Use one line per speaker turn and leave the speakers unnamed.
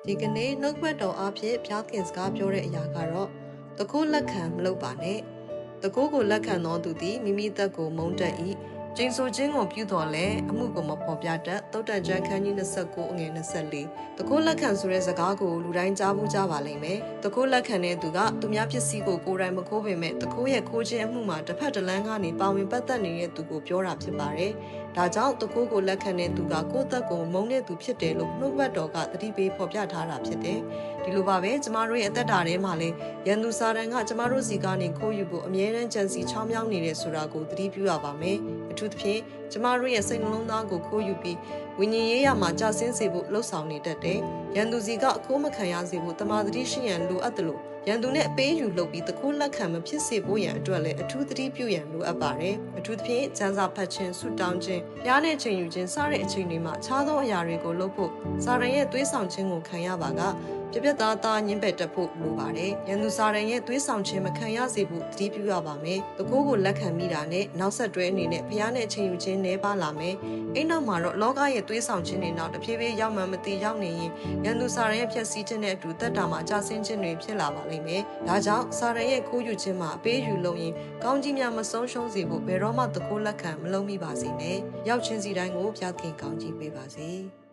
ဒီကနေ့နှုတ်ဘတ်တော်အဖြစ်ဖျားခင်စကားပြောတဲ့အရာကတော့တကူလက်ခံမလုပ်ပါနဲ့တကူကိုလက်ခံသောသူသည်မိမိသက်ကိုမုန်းတတ်၏ကျင်းဆိုခြင်းကိုပြုတော်လဲအမှုကိုမဖော်ပြတတ်တုတ်တန်ကျမ်းခန်းကြီး29အငယ်24တကူလက်ခံဆိုတဲ့စကားကိုလူတိုင်းကြားဘူးကြပါလိမ့်မယ်တကူလက်ခံတဲ့သူကသူများပစ္စည်းကိုကိုယ်တိုင်မခိုးပေမဲ့တကူရဲ့ခိုးခြင်းအမှုမှာတစ်ဖက်တစ်လမ်းကနေပါဝင်ပတ်သက်နေတဲ့သူကိုပြောတာဖြစ်ပါတယ်ဒါကြောင့်တကူကိုလက်ခံတဲ့သူကကိုယ့်သက်ကိုမုန်းတဲ့သူဖြစ်တယ်လို့နှုတ်ဘတ်တော်ကသတိပေးဖော်ပြထားတာဖြစ်တယ်ဒီလိုပါပဲကျမတို့ရဲ့အသက်တာထဲမှာလည်းရန်သူစာတန်ကကျမတို့စီကနေခိုးယူဖို့အမြဲတမ်းကြံစီချောင်းမြောင်းနေတယ်ဆိုတာကိုသတိပြုရပါမယ်အထူးသဖြင့်ကျမတို့ရဲ့စိတ်နှလုံးသားကိုခိုးယူပြီးဝိညာဉ်ရေးရာမှာကြာဆင်းစေဖို့လှုံ့ဆော်နေတတ်တယ်ရန်သူစီကအခိုးမခံရစေဖို့တမာတိရှိရန်လိုအပ်တယ်လို့ရန်သူနဲ့အပေးယူလုပ်ပြီးတကူလက်ခံမဖြစ်စေဖို့ရန်အတွက်လည်းအထူးသတိပြုရန်လိုအပ်ပါတယ်အထူးသဖြင့်စံစာဖတ်ခြင်းဆုတောင်းခြင်းဖျားနဲ့ချိန်ယူခြင်းစတဲ့အချိန်တွေမှာအခြားသောအရာတွေကိုလုပ်ဖို့စာရန်ရဲ့သွေးဆောင်ခြင်းကိုခံရပါကပြပြသားသားညှင်းပယ်တတ်ဖို့လိုပါတယ်။ရန်သူစာရန်ရဲ့သွေးဆောင်ခြင်းမခံရစေဖို့တတိပြုရပါမယ်။တကိုးကိုလက်ခံမိတာနဲ့နောက်ဆက်တွဲအနေနဲ့ဖျားနဲ့ချိန်ယူခြင်းနှဲပါလာမယ်။အဲ့နောက်မှာတော့လောကရဲ့သွေးဆောင်ခြင်းတွေနောက်တဖြည်းဖြည်းရောက်မှမသိရောက်နေရင်ရန်သူစာရန်ရဲ့ဖြည့်ဆည်းခြင်းနဲ့အတူတက်တာမှာကြာဆင်းခြင်းတွေဖြစ်လာပါလိမ့်မယ်။ဒါကြောင့်စာရန်ရဲ့ခိုးယူခြင်းမှာအပေးယူလုပ်ရင်ကောင်းကြီးများမဆုံးရှုံးစေဖို့ဘယ်တော့မှတကိုးလက်ခံမလုပ်မိပါစေနဲ့။ရောက်ချင်းစီတိုင်းကိုဖျားခင်ကောင်းကြီးပေးပါစေ။